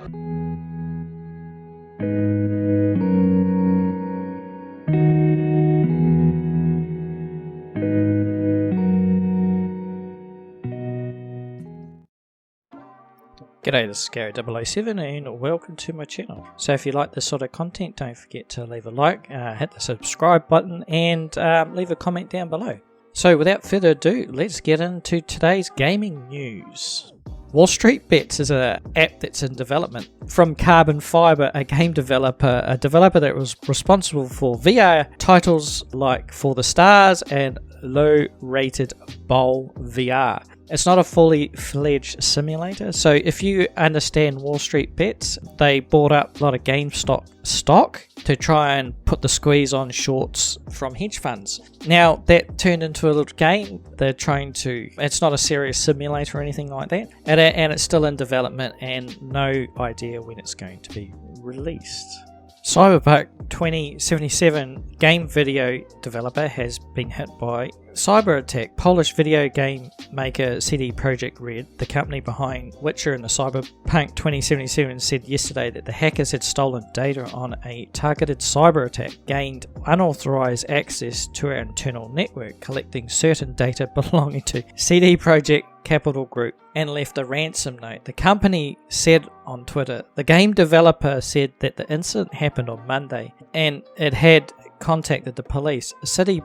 G'day, this is Gary007 and welcome to my channel. So if you like this sort of content, don't forget to leave a like, hit the subscribe button and leave a comment down below. So without further ado, let's get into today's gaming news. Wall Street Bets is an app that's in development from Carbon Fiber, a game developer, that was responsible for VR titles like For the Stars and low-rated Bowl VR. It's not a fully fledged simulator, so if you understand Wall Street Bets, they bought up a lot of GameStop stock to try and put the squeeze on shorts from hedge funds. Now, that turned into a little game. They're trying to... It's not a serious simulator or anything like that, and it's still in development and no idea when it's going to be released. Cyberpunk 2077 game video developer has been hit by cyber attack. Polish video game maker CD Projekt Red, the company behind Witcher and the Cyberpunk 2077, said yesterday that the hackers had stolen data on a targeted cyber attack, gained unauthorized access to our internal network, collecting certain data belonging to CD Projekt Capital Group, and left a ransom note. The company said on Twitter, the game developer said that the incident happened on Monday and it had contacted the police. CD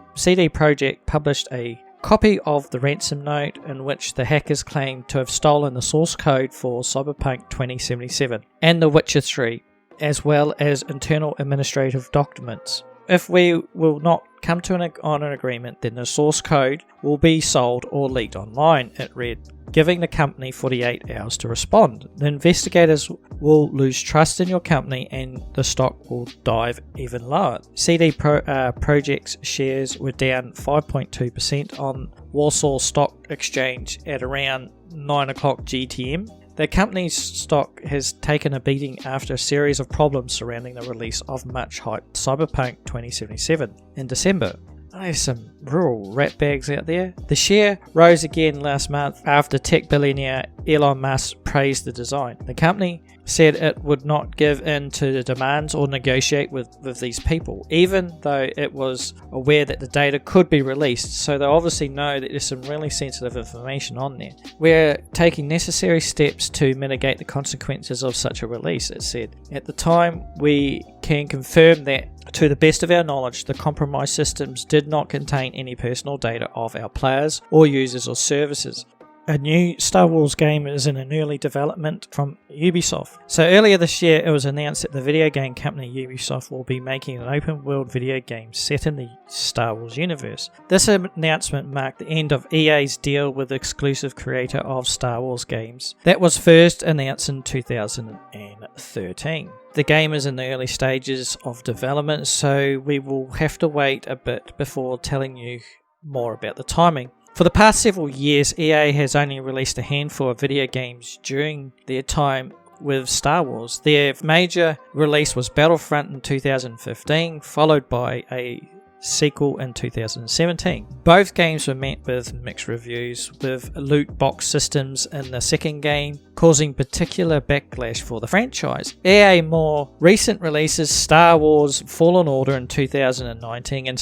Projekt published a copy of the ransom note in which the hackers claimed to have stolen the source code for Cyberpunk 2077 and The Witcher 3, as well as internal administrative documents. If we will not come to an agreement, then the source code will be sold or leaked online, it read, giving the company 48 hours to respond. The investigators will lose trust in your company and the stock will dive even lower. CD Projekt's shares were down 5.2% on Warsaw Stock Exchange at around 9 o'clock GTM. The company's stock has taken a beating after a series of problems surrounding the release of much-hyped Cyberpunk 2077 in December. There's some real ratbags out there. The share rose again last month after tech billionaire Elon Musk praised the design. The company said it would not give in to the demands or negotiate with these people, even though it was aware that the data could be released, so they obviously know that there's some really sensitive information on there. We're taking necessary steps to mitigate the consequences of such a release, it said. At the time, we can confirm that, to the best of our knowledge, the compromised systems did not contain any personal data of our players or users or services. A new Star Wars game is in an early development from Ubisoft. So earlier this year it was announced that the video game company Ubisoft will be making an open world video game set in the Star Wars universe. This announcement marked the end of EA's deal with the exclusive creator of Star Wars games that was first announced in 2013. The game is in the early stages of development, so we will have to wait a bit before telling you more about the timing. For the past several years, EA has only released a handful of video games during their time with Star Wars. Their major release was Battlefront in 2015, followed by a sequel in 2017. Both games were met with mixed reviews, with loot box systems in the second game causing particular backlash for the franchise. EA more recent releases, Star Wars Fallen Order in 2019 and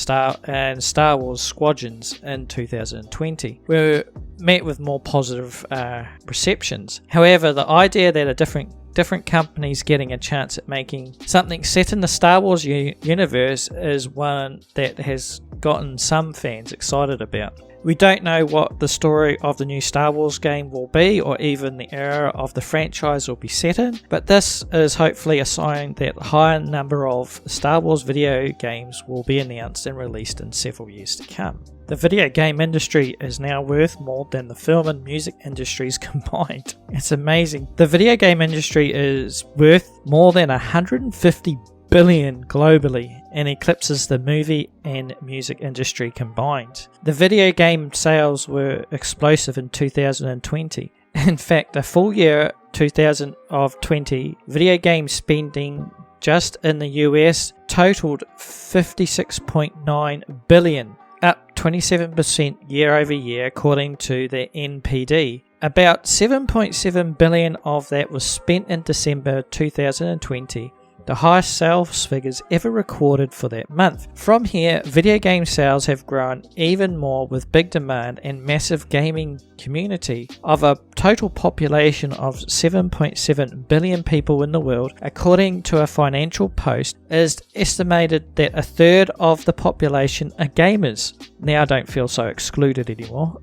Star Wars Squadrons in 2020 were met with more positive receptions. However, the idea that a different companies getting a chance at making something set in the Star Wars universe is one that has gotten some fans excited about. We don't know what the story of the new Star Wars game will be, or even the era of the franchise will be set in, but this is hopefully a sign that a higher number of Star Wars video games will be announced and released in several years to come. The video game industry is now worth more than the film and music industries combined. It's amazing. The video game industry is worth more than 150 billion globally and eclipses the movie and music industry combined. The video game sales were explosive in 2020. In fact, a full year 2020 video game spending just in the US totaled 56.9 billion, up 27% year over year according to the NPD. About 7.7 billion of that was spent in December 2020, the highest sales figures ever recorded for that month. From here, video game sales have grown even more with big demand and massive gaming community. Of a total population of 7.7 billion people in the world, according to a Financial Post, it is estimated that a third of the population are gamers. Now I don't feel so excluded anymore.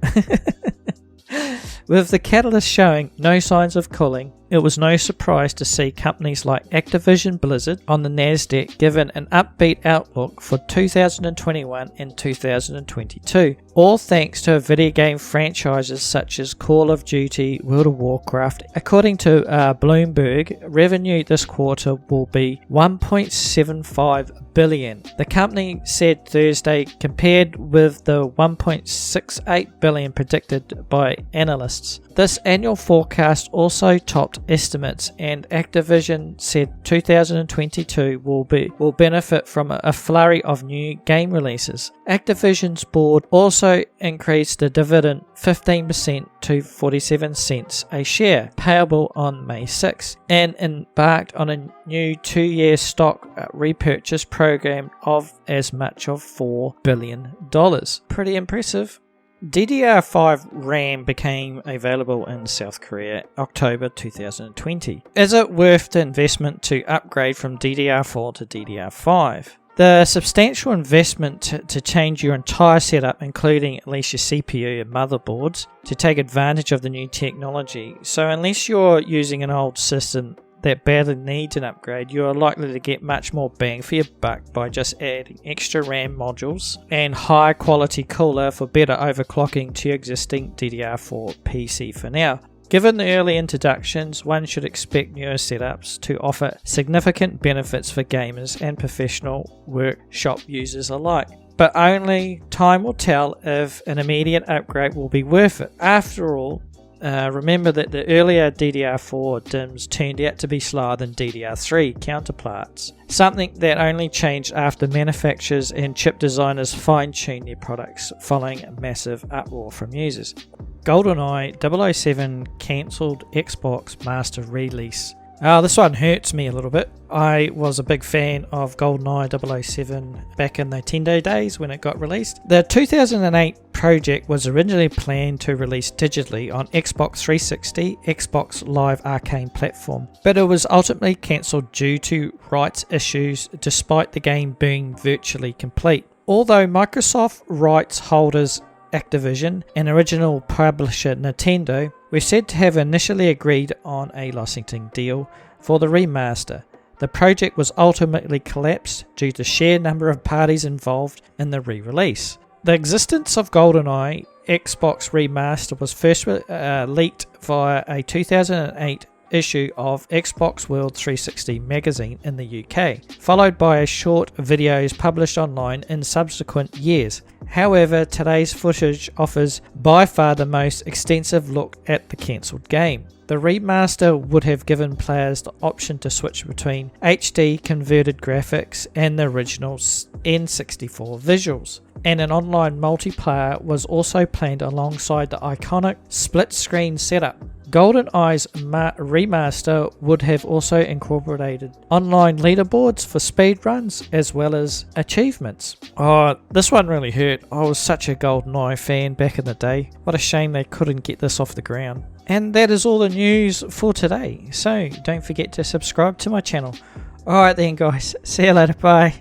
With the catalyst showing no signs of cooling, it was no surprise to see companies like Activision Blizzard on the Nasdaq given an upbeat outlook for 2021 and 2022, all thanks to video game franchises such as Call of Duty, World of Warcraft. According to Bloomberg, revenue this quarter will be 1.75 billion. The company said Thursday, compared with the 1.68 billion predicted by analysts. This annual forecast also topped estimates, and Activision said 2022 will benefit from a flurry of new game releases. Activision's board also increased the dividend 15% to 47 cents a share, payable on May 6, and embarked on a new 2-year stock repurchase program of as much of $4 billion. Pretty impressive. DDR5 RAM became available in South Korea October 2020. Is it worth the investment to upgrade from DDR4 to DDR5? The substantial investment to change your entire setup, including at least your CPU and motherboards, to take advantage of the new technology. So unless you're using an old system that badly needs an upgrade, you are likely to get much more bang for your buck by just adding extra RAM modules and high quality cooler for better overclocking to your existing DDR4 PC for now. Given the early introductions, one should expect newer setups to offer significant benefits for gamers and professional workshop users alike. But only time will tell if an immediate upgrade will be worth it. After all, remember that the earlier DDR4 DIMMs turned out to be slower than DDR3 counterparts, something that only changed after manufacturers and chip designers fine-tuned their products following a massive uproar from users. GoldenEye 007 cancelled Xbox Master Release. This one hurts me a little bit. I was a big fan of GoldenEye 007 back in the Nintendo days when it got released. The 2008 project was originally planned to release digitally on Xbox 360, Xbox Live Arcade platform, but it was ultimately cancelled due to rights issues despite the game being virtually complete. Although Microsoft rights holders Activision and original publisher Nintendo were said to have initially agreed on a licensing deal for the remaster, the project was ultimately collapsed due to sheer number of parties involved in the re-release. The existence of GoldenEye Xbox Remaster was first leaked via a 2008 issue of Xbox World 360 magazine in the UK, followed by short videos published online in subsequent years. However, today's footage offers by far the most extensive look at the cancelled game. The remaster would have given players the option to switch between HD converted graphics and the original N64 visuals, and an online multiplayer was also planned alongside the iconic split-screen setup. GoldenEye's remaster would have also incorporated online leaderboards for speedruns as well as achievements. This one really hurt. I was such a GoldenEye fan back in the day. What a shame they couldn't get this off the ground. And that is all the news for today. So don't forget to subscribe to my channel. Alright then guys, see you later, bye.